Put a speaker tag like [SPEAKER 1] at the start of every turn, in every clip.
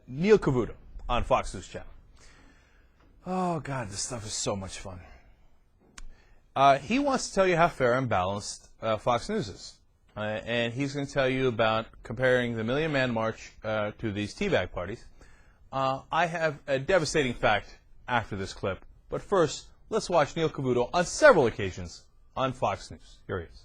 [SPEAKER 1] Neil Cavuto on Fox News Channel. Oh, God, this stuff is so much fun. He wants to tell you how fair and balanced Fox News is. And he's going to tell you about comparing the Million Man March to these teabag parties. I have a devastating fact after this clip. But first, let's watch Neil Cavuto on several occasions on Fox News. Here he is.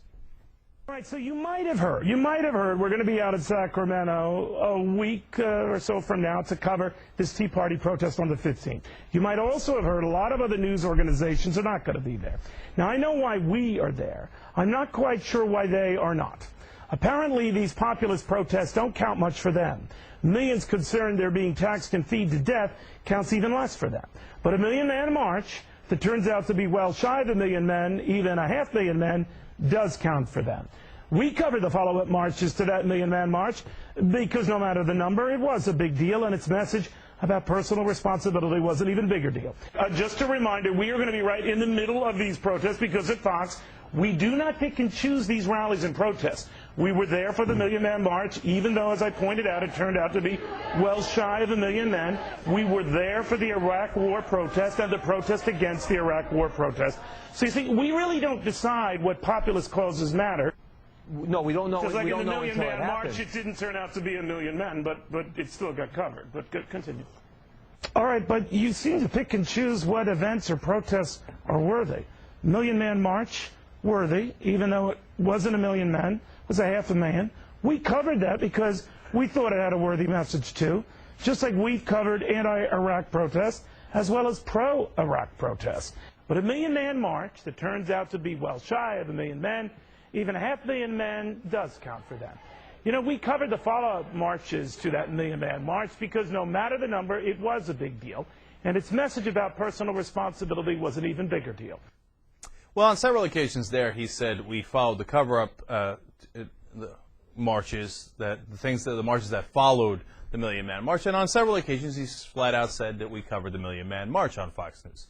[SPEAKER 2] All right, so you might have heard, we're going to be out in Sacramento a week or so from now to cover this Tea Party protest on the 15th. You might also have heard a lot of other news organizations are not going to be there. Now, I know why we are there. I'm not quite sure why they are not. Apparently, these populist protests don't count much for them. Millions concerned they're being taxed and feed to death counts even less for them. But a million-man march that turns out to be well shy of a million men, even a half-million men, does count for them. We covered the follow-up marches to that million-man march because no matter the number, it was a big deal, and its message about personal responsibility was an even bigger deal. Just a reminder, we are going to be right in the middle of these protests because at Fox, we do not pick and choose these rallies and protests. We were there for the million-man march, even though, as I pointed out, it turned out to be well shy of a million men. We were there for the Iraq War protest and the protest against the Iraq War protest. So you see, we really don't decide what populist causes matter.
[SPEAKER 3] No, we don't know.
[SPEAKER 2] Because like
[SPEAKER 3] we
[SPEAKER 2] in
[SPEAKER 3] don't
[SPEAKER 2] the
[SPEAKER 3] know until it
[SPEAKER 2] million-man march,
[SPEAKER 3] happens.
[SPEAKER 2] it didn't turn out to be a million men, but it still got covered. But continue. All right, but you seem to pick and choose what events or protests are worthy. Million-man march, worthy, even though it wasn't a million men, it was a half a million. We covered that because we thought it had a worthy message too, just like we've covered anti-Iraq protests as well as pro-Iraq protests. But a million-man march that turns out to be well shy of a million men, even a half-million men, does count for them. You know, we covered the follow-up marches to that million-man march because no matter the number, it was a big deal. And its message about personal responsibility was an even bigger deal.
[SPEAKER 1] Well, on several occasions there, he said we followed the cover-up the marches, the marches that followed the Million Man March. And on several occasions, he's flat out said that we covered the Million Man March on Fox News.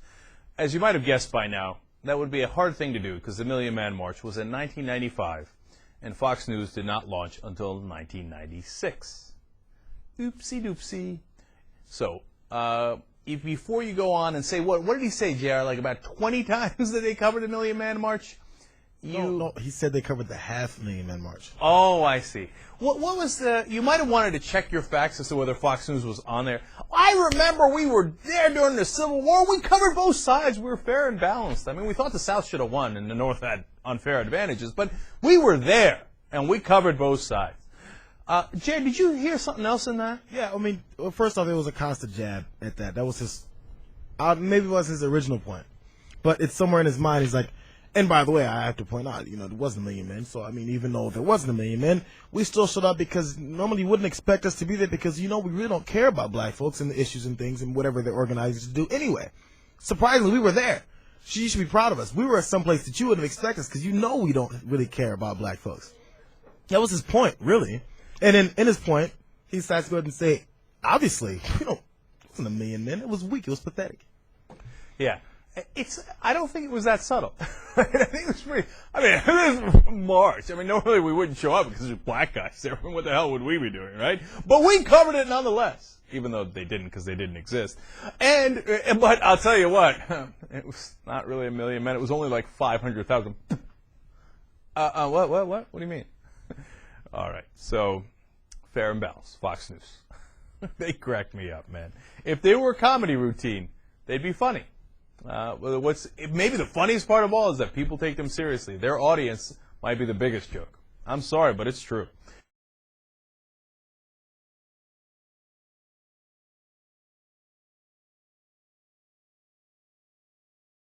[SPEAKER 1] As you might have guessed by now, that would be a hard thing to do because the Million Man March was in 1995, and Fox News did not launch until 1996. Oopsie doopsie. So, before you go on and say, what did he say, JR, like about 20 times that they covered the Million Man March?
[SPEAKER 4] No, he said they covered the half-million-man march.
[SPEAKER 1] Oh, I see. What was the... You might have wanted to check your facts as to whether Fox News was on there. I remember we were there during the Civil War. We covered both sides. We were fair and balanced. I mean, we thought the South should have won and the North had unfair advantages, but we were there, and we covered both sides. Jay, did you hear something else in that?
[SPEAKER 4] Yeah, I mean, well, first off, it was a constant jab at that. That was his... maybe it was his original point. But it's somewhere in his mind. He's like... And by the way, I have to point out, there wasn't a million men. So, I mean, even though there wasn't a million men, we still showed up because normally you wouldn't expect us to be there because, we really don't care about black folks and the issues and things and whatever they're organized to do anyway. Surprisingly, we were there. You should be proud of us. We were at some place that you wouldn't expect us because we don't really care about black folks. That was his point, really. And in his point, he decides to go ahead and say, obviously, it wasn't a million men. It was weak. It was pathetic.
[SPEAKER 1] Yeah. I don't think it was that subtle. I think it was pretty. I mean, this is March. I mean, normally we wouldn't show up because there's black guys there. What the hell would we be doing, right? But we covered it nonetheless, even though they didn't because they didn't exist. But I'll tell you what, it was not really a million men. It was only like 500,000. What? What do you mean? All right. So, fair and balanced. Fox News. They cracked me up, man. If they were a comedy routine, they'd be funny. Maybe the funniest part of all is that people take them seriously. Their audience might be the biggest joke. I'm sorry, but it's true.